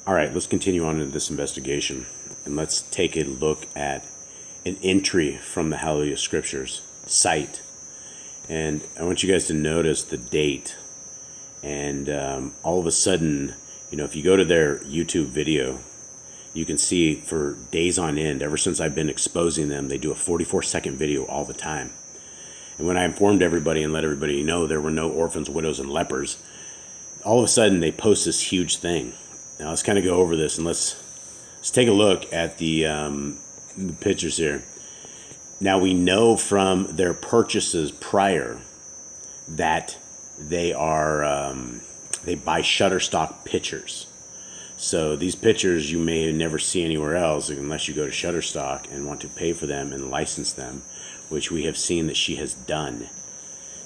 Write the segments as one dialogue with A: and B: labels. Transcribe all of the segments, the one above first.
A: All right, let's continue on into this investigation, and let's take a look at an entry from the HalleluYAH Scriptures site. And I want you guys to notice the date. And all of a sudden, if you go to their YouTube video, you can see for days on end, ever since I've been exposing them, they do a 44-second video all the time. And when I informed everybody and let everybody know there were no orphans, widows, and lepers, all of a sudden they post this huge thing. Now let's kind of go over this, and let's take a look at the pictures here. Now we know from their purchases prior that they buy Shutterstock pictures. So these pictures you may never see anywhere else unless you go to Shutterstock and want to pay for them and license them, which we have seen that she has done.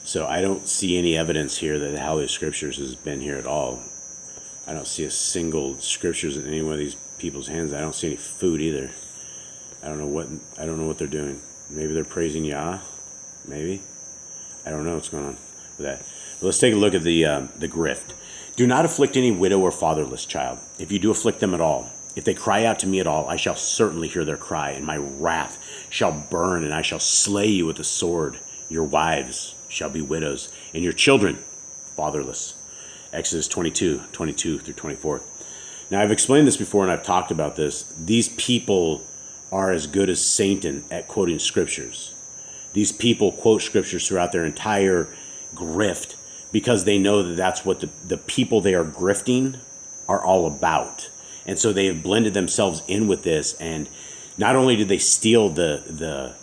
A: So I don't see any evidence here that the HalleluYAH Scriptures has been here at all. I don't see a single scriptures in any one of these people's hands. I don't see any food either. I don't know what they're doing. Maybe they're praising Yah. Maybe. I don't know what's going on with that. But let's take a look at the grift. Do not afflict any widow or fatherless child. If you do afflict them at all, if they cry out to me at all, I shall certainly hear their cry, and my wrath shall burn, and I shall slay you with the sword. Your wives shall be widows, and your children fatherless. Exodus 22 through 24. Now, I've explained this before, and I've talked about this. These people are as good as Satan at quoting scriptures. These people quote scriptures throughout their entire grift because they know that that's what the people they are grifting are all about. And so they have blended themselves in with this, and not only do they steal the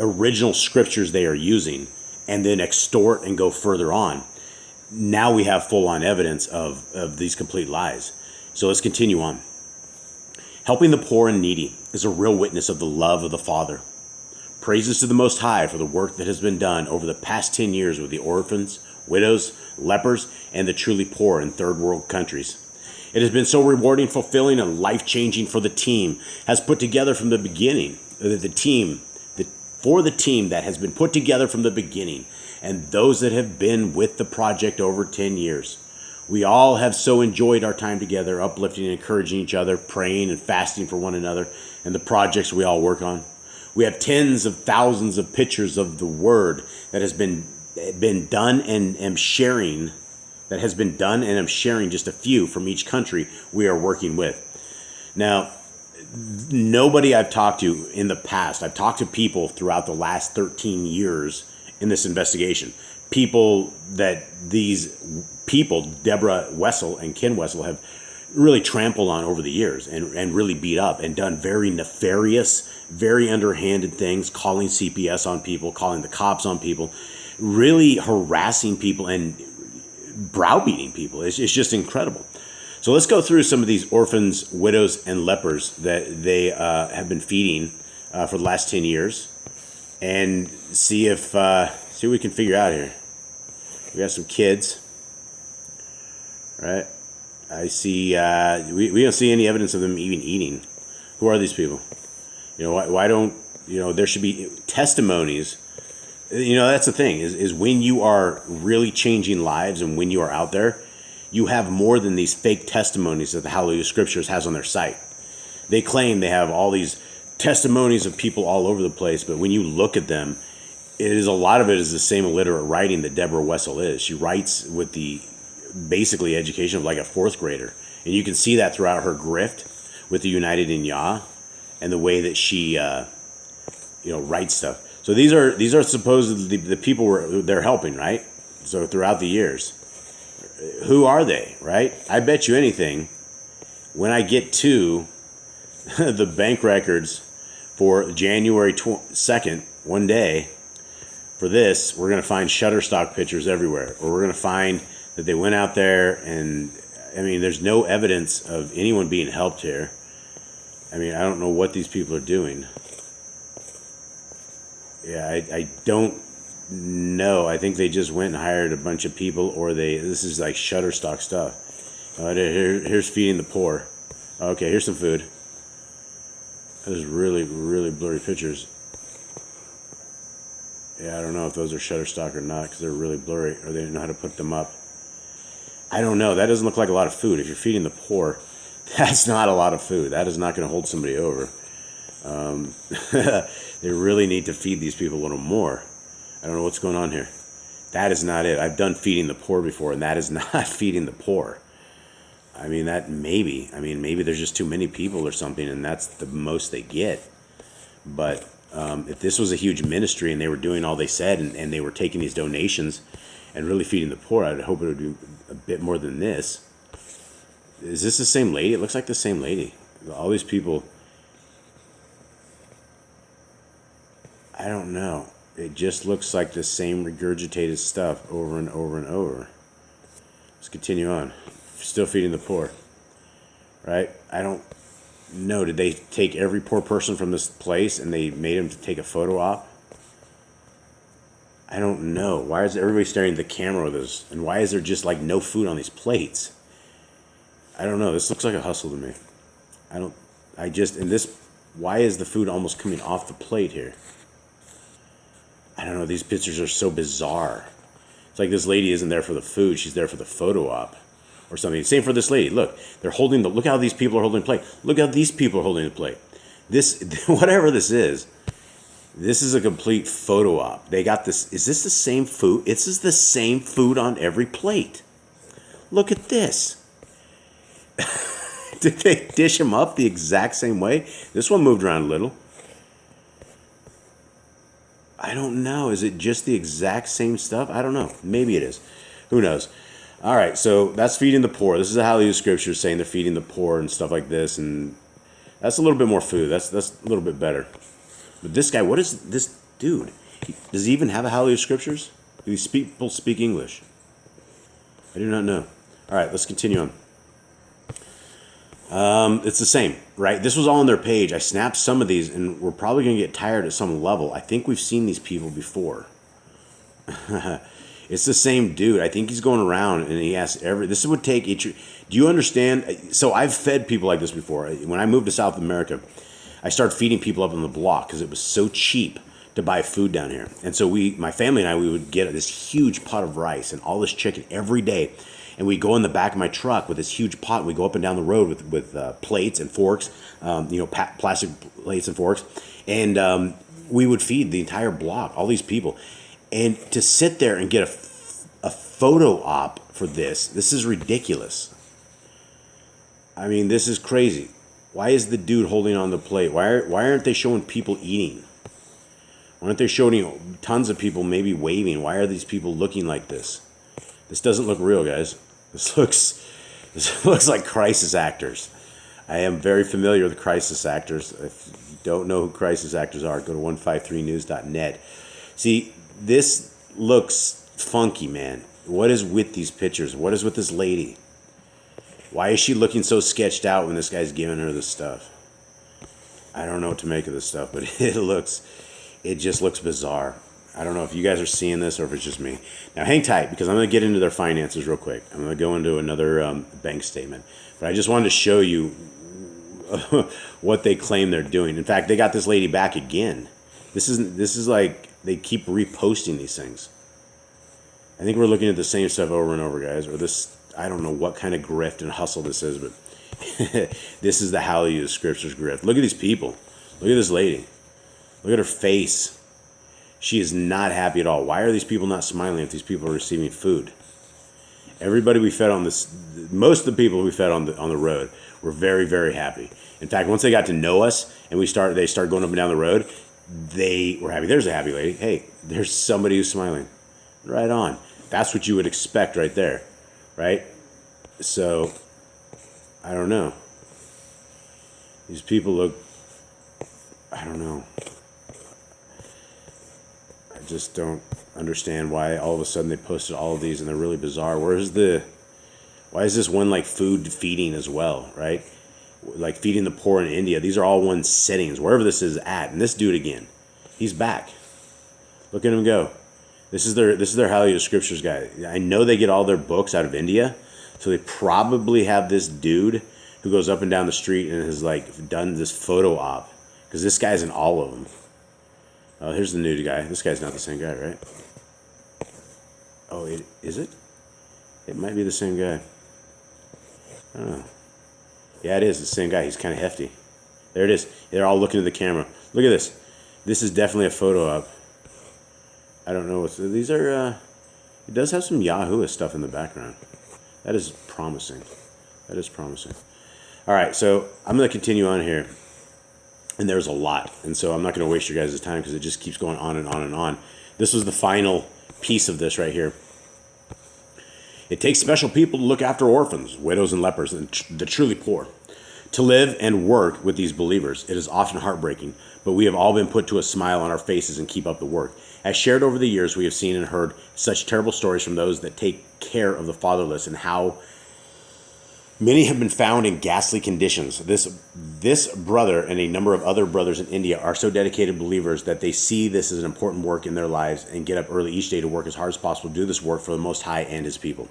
A: original scriptures they are using and then extort and go further on, now we have full-on evidence of these complete lies. So let's continue on. Helping the poor and needy is a real witness of the love of the Father. Praises to the Most High for the work that has been done over the past 10 years with the orphans, widows, lepers, and the truly poor in third world countries. It has been so rewarding, fulfilling, and life-changing for the team has put together from the beginning. For the team that has been put together from the beginning, and those that have been with the project over 10 years. We all have so enjoyed our time together, uplifting and encouraging each other, praying and fasting for one another, and the projects we all work on. We have tens of thousands of pictures of the word that has been done and am sharing, just a few from each country we are working with. Now, nobody I've talked to in the past, I've talked to people throughout the last 13 years in this investigation, people that these people, Deborah Wessel and Ken Wessel, have really trampled on over the years and really beat up and done very nefarious, very underhanded things, calling CPS on people, calling the cops on people, really harassing people and browbeating people. It's just incredible. So let's go through some of these orphans, widows, and lepers that they have been feeding for the last 10 years, and see what we can figure out here. We got some kids, right? I see. We don't see any evidence of them even eating. Who are these people? Why don't there should be testimonies. That's the thing is when you are really changing lives and when you are out there, you have more than these fake testimonies that the HalleluYAH Scriptures has on their site. They claim they have all these testimonies of people all over the place, but when you look at them, a lot of it is the same illiterate writing that Deborah Wessel is. She writes with the basically education of like a fourth grader, and you can see that throughout her grift with the United in Yah and the way that she writes stuff. So these are supposedly the people they're helping, right? So throughout the years. Who are they, right? I bet you anything, when I get to the bank records for January 2nd, one day, for this, we're going to find Shutterstock pictures everywhere. Or we're going to find that they went out there and, there's no evidence of anyone being helped here. I don't know what these people are doing. Yeah, I don't know. I think they just went and hired a bunch of people, or this is like Shutterstock stuff. Here's feeding the poor. Okay, here's some food. Those really, really blurry pictures. Yeah, I don't know if those are Shutterstock or not because they're really blurry, or they didn't know how to put them up. I don't know. That doesn't look like a lot of food. If you're feeding the poor, That's not a lot of food. That is not going to hold somebody over. They really need to feed these people a little more. I don't know what's going on here. That is not it. I've done feeding the poor before, and that is not feeding the poor. I mean, maybe there's just too many people or something, and that's the most they get. But if this was a huge ministry and they were doing all they said, and they were taking these donations and really feeding the poor, I'd hope it would be a bit more than this. Is this the same lady? It looks like the same lady. All these people, I don't know. It just looks like the same regurgitated stuff over and over and over. Let's continue on. Still feeding the poor, right? I don't know. Did they take every poor person from this place and they made them to take a photo op? I don't know. Why is everybody staring at the camera with this? And why is there just like no food on these plates? I don't know. This looks like a hustle to me. Why is the food almost coming off the plate here? I don't know. These pictures are so bizarre. It's like this lady isn't there for the food. She's there for the photo op or something. Same for this lady. Look, look how these people are holding the plate. Look how these people are holding the plate. This, whatever this is a complete photo op. They got this. Is this the same food? This is the same food on every plate. Look at this. Did they dish them up the exact same way? This one moved around a little. I don't know. Is it just the exact same stuff? I don't know. Maybe it is. Who knows? All right, so that's feeding the poor. This is the HalleluYAH scripture saying they're feeding the poor and stuff like this, and that's a little bit more food. That's a little bit better. But this guy, what is this dude? Does he even have a HalleluYAH scriptures? Do these people speak English? I do not know. All right, let's continue on. It's the same, right? This was all on their page. I snapped some of these, and we're probably going to get tired at some level. I think we've seen these people before. It's the same dude. I think he's going around, and he asks this would take each. Do you understand? So I've fed people like this before. When I moved to South America, I started feeding people up on the block because it was so cheap to buy food down here. And so my family and I, we would get this huge pot of rice and all this chicken every day. And we go in the back of my truck with this huge pot. And we go up and down the road with plates and forks, plastic plates and forks. And we would feed the entire block, all these people. And to sit there and get a photo op for this is ridiculous. I mean, this is crazy. Why is the dude holding on the plate? Why aren't they showing people eating? Why aren't they showing tons of people maybe waving? Why are these people looking like this? This doesn't look real, guys. This looks like crisis actors. I am very familiar with crisis actors. If you don't know who crisis actors are, go to 153news.net. See, this looks funky, man. What is with these pictures? What is with this lady? Why is she looking so sketched out when this guy's giving her this stuff? I don't know what to make of this stuff, but it just looks bizarre. I don't know if you guys are seeing this or if it's just me. Now, hang tight because I'm going to get into their finances real quick. I'm going to go into another bank statement. But I just wanted to show you what they claim they're doing. In fact, they got this lady back again. This is like they keep reposting these things. I think we're looking at the same stuff over and over, guys. Or this, I don't know what kind of grift and hustle this is, but this is the HalleluYAH scriptures grift. Look at these people. Look at this lady. Look at her face. She is not happy at all. Why are these people not smiling if these people are receiving food? Everybody we fed on this, most of the people we fed on the road were very, very happy. In fact, once they got to know us and they started going up and down the road, they were happy. There's a happy lady. Hey, there's somebody who's smiling. Right on. That's what you would expect right there, right? So, I don't know. These people look, I don't know. I just don't understand why all of a sudden they posted all of these and they're really bizarre. Why is this one like food feeding as well, right? Like feeding the poor in India. These are all one settings, wherever this is at. And this dude again, he's back. Look at him go. This is their HalleluYAH scriptures guy. I know they get all their books out of India, so they probably have this dude who goes up and down the street and has like done this photo op because this guy's in all of them. Oh, here's the new guy. This guy's not the same guy, right? Oh, is it? It might be the same guy. I don't know. Yeah, it is the same guy. He's kind of hefty. There it is. They're all looking at the camera. Look at this. This is definitely a photo op. I don't know what these are. It does have some HalleluYAH stuff in the background. That is promising. That is promising. All right, so I'm going to continue on here. And there's a lot. And so I'm not going to waste your guys' time because it just keeps going on and on and on. This was the final piece of this right here. It takes special people to look after orphans, widows, and lepers, and the truly poor. To live and work with these believers, it is often heartbreaking, but we have all been put to a smile on our faces and keep up the work. As shared over the years, we have seen and heard such terrible stories from those that take care of the fatherless and how many have been found in ghastly conditions. This brother and a number of other brothers in India are so dedicated believers that they see this as an important work in their lives and get up early each day to work as hard as possible to do this work for the Most High and His people.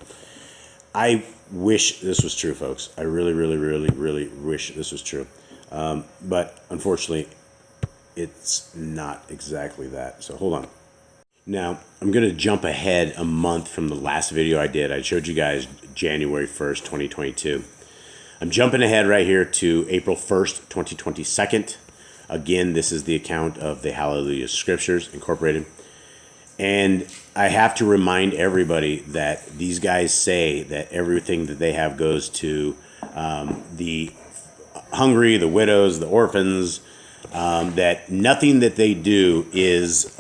A: I wish this was true, folks. I really, really, really, really wish this was true. But unfortunately, it's not exactly that. So hold on. Now, I'm going to jump ahead a month from the last video I did. I showed you guys January 1st, 2022. I'm jumping ahead right here to April 1st, 2022. Again, this is the account of the HalleluYAH Scriptures Incorporated. And I have to remind everybody that these guys say that everything that they have goes to the hungry, the widows, the orphans, that nothing that they do is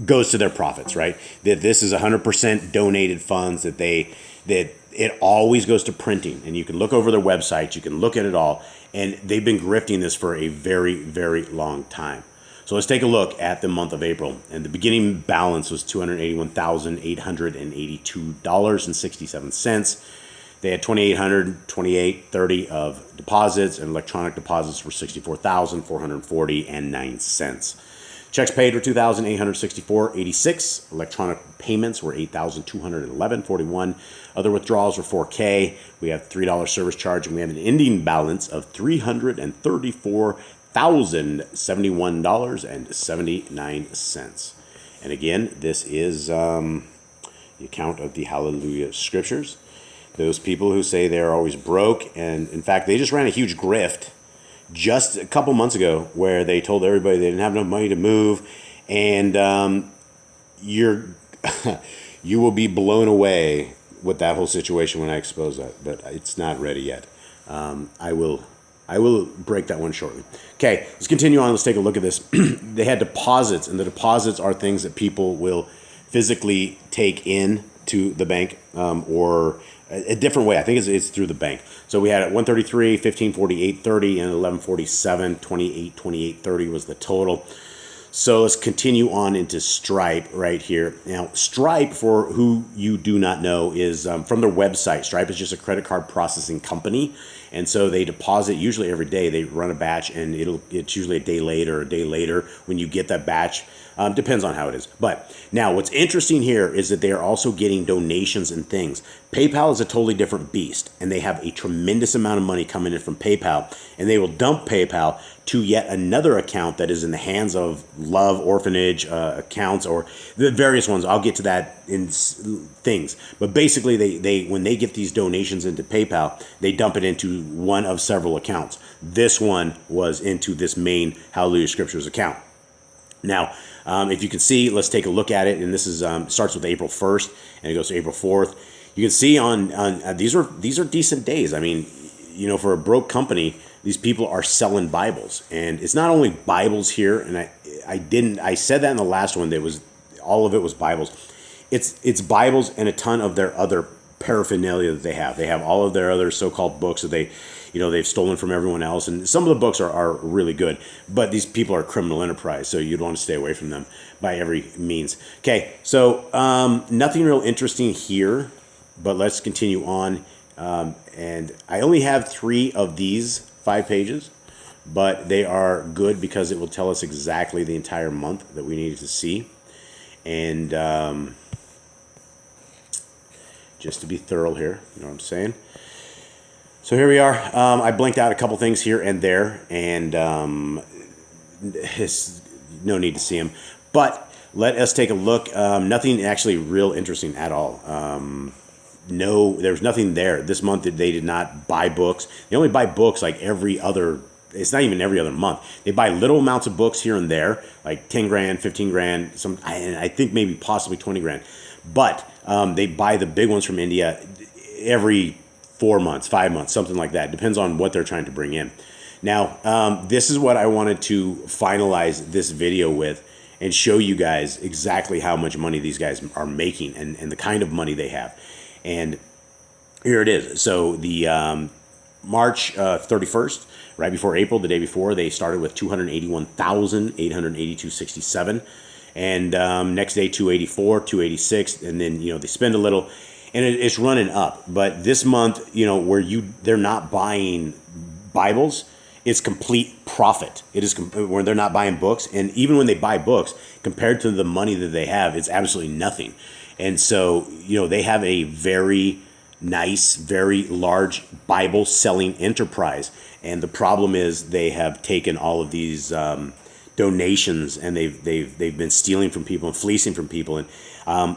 A: goes to their profits, right? That this is 100% donated funds, that it always goes to printing. And you can look over their website, you can look at it all, and they've been grifting this for a very, very long time. So let's take a look at the month of April. And the beginning balance was $281,882.67. They had $2,828.30 of deposits, and electronic deposits were $64,440.09. Checks paid were $2,864.86. Electronic payments were $8,211.41. Other withdrawals were $4K. We have $3 service charge, and we have an ending balance of $334,071.79. And again, this is the account of the HalleluYAH Scriptures. Those people who say they're always broke, and in fact, they just ran a huge grift just a couple months ago where they told everybody they didn't have enough money to move, and you will be blown away with that whole situation when I expose that, but it's not ready yet. I will break that one shortly. Okay, let's continue on. Let's take a look at this. They had deposits, and the deposits are things that people will physically take in to the bank, or a different way. I think it's through the bank. So we had at 133, 1548.30, and 1147, 2828.30 was the total. So let's continue on into Stripe right here. Now, Stripe, for who you do not know, is from their website. Stripe is just a credit card processing company, and so they deposit usually every day. They run a batch, and it's usually a day later when you get that batch. Depends on how it is. But now what's interesting here is that they are also getting donations and things. PayPal is a totally different beast, and they have a tremendous amount of money coming in from PayPal, and they will dump PayPal to yet another account that is in the hands of Love Orphanage accounts, or the various ones. I'll get to that in things. But basically, they when they get these donations into PayPal, they dump it into one of several accounts. This one was into this main HalleluYAH Scriptures account. Now, if you can see, let's take a look at it. And this is starts with April 1st, and it goes to April 4th. You can see on these are decent days. I mean, you know, for a broke company, these people are selling Bibles, and it's not only Bibles here. And I said that in the last one. That was all of it was Bibles. It's Bibles and a ton of their other paraphernalia that they have. They have all of their other so-called books that they've stolen from everyone else, and some of the books are really good, but these people are criminal enterprise, so you'd want to stay away from them by every means. Okay, so nothing real interesting here, but let's continue on. And I only have 3 of these 5 pages, but they are good because it will tell us exactly the entire month that we needed to see. And just to be thorough here, you know what I'm saying? So here we are. I blinked out a couple things here and there, and it's no need to see them. But let us take a look. Nothing actually real interesting at all. there was nothing there. This month they did not buy books. They only buy books like every other, it's not even every other month. They buy little amounts of books here and there, like 10 grand, 15 grand, and I think maybe possibly 20 grand. But they buy the big ones from India every 4 months, 5 months, something like that. Depends on what they're trying to bring in. Now, this is what I wanted to finalize this video with and show you guys exactly how much money these guys are making and the kind of money they have. And here it is. So the March 31st, right before April, the day before, they started with 281,882.67. And next day, 284, 286, and then, they spend a little, and it's running up. But this month, where they're not buying Bibles, it's complete profit. It is where they're not buying books, and even when they buy books, compared to the money that they have, it's absolutely nothing. And so, they have a very nice, very large Bible selling enterprise. And the problem is they have taken all of these donations, and they've been stealing from people and fleecing from people. And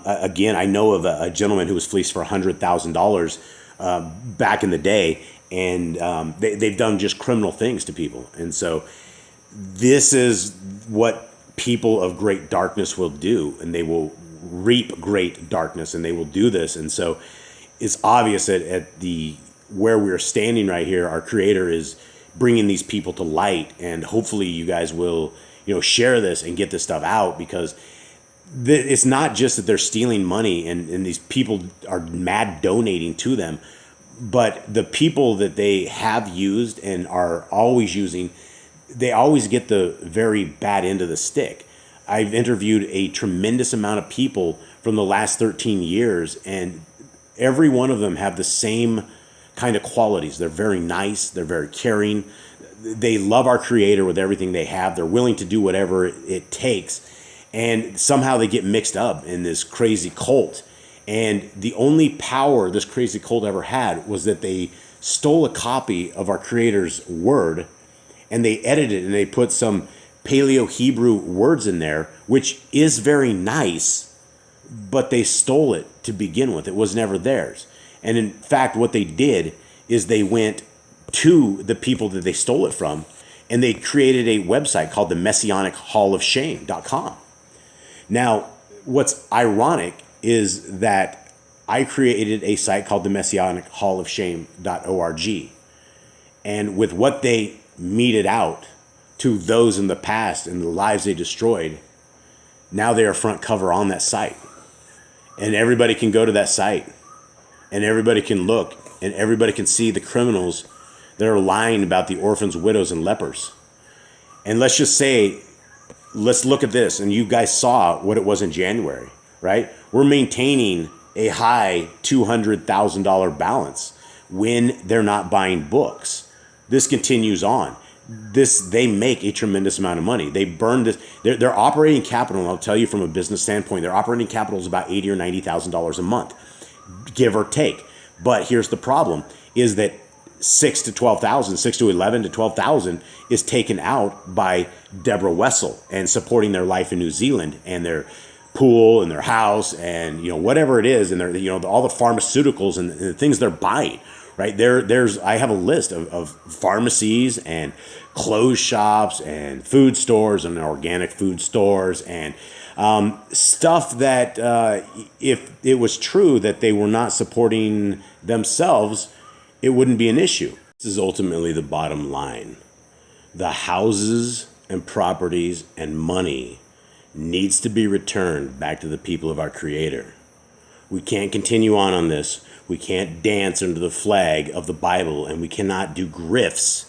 A: again, I know of a gentleman who was fleeced for $100,000 back in the day, and they've done just criminal things to people. And so this is what people of great darkness will do, and they will reap great darkness, and they will do this. And so it's obvious that where we're standing right here, our Creator is bringing these people to light, and hopefully you guys will share this and get this stuff out, because it's not just that they're stealing money and these people are mad donating to them, but the people that they have used and are always using, they always get the very bad end of the stick. I've interviewed a tremendous amount of people from the last 13 years, and every one of them have the same kind of qualities. They're very nice. They're very caring. They love our Creator with everything they have. They're willing to do whatever it takes. And somehow they get mixed up in this crazy cult. And the only power this crazy cult ever had was that they stole a copy of our Creator's word, and they edited it, and they put some Paleo-Hebrew words in there, which is very nice, but they stole it to begin with. It was never theirs. And in fact, what they did is they went to the people that they stole it from, and they created a website called the Messianic Hall of Shame.com. Now, what's ironic is that I created a site called the Messianic Hall of Shame.org. And with what they meted out to those in the past and the lives they destroyed, now they are front cover on that site. And everybody can go to that site, and everybody can look, and everybody can see the criminals that are lying about the orphans, widows, and lepers. And let's just say, let's look at this, and you guys saw what it was in January, right? We're maintaining a high $200,000 balance when they're not buying books. This continues on. They make a tremendous amount of money. They burn this. Their operating capital, and I'll tell you from a business standpoint, their operating capital is about $80,000 or $90,000 a month, give or take. But here's the problem: is that 6 to 11 to 12,000 is taken out by Deborah Wessel and supporting their life in New Zealand and their pool and their house and whatever it is, and their all the pharmaceuticals and the things they're buying. Right there's I have a list of pharmacies and clothes shops and food stores and organic food stores and stuff that if it was true that they were not supporting themselves, it wouldn't be an issue. This is ultimately the bottom line. The houses and properties and money needs to be returned back to the people of our Creator. We can't continue on this. We can't dance under the flag of the Bible, and we cannot do grifts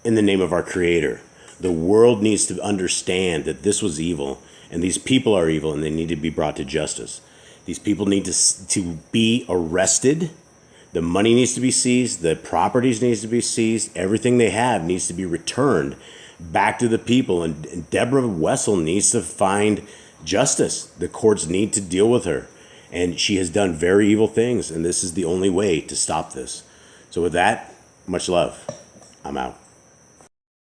A: in the name of our Creator. The world needs to understand that this was evil, and these people are evil, and they need to be brought to justice. These people need to be arrested. The money needs to be seized. The properties needs to be seized. Everything they have needs to be returned back to the people. And Deborah Wessel needs to find justice. The courts need to deal with her. And she has done very evil things, and this is the only way to stop this. So with that, much love. I'm out.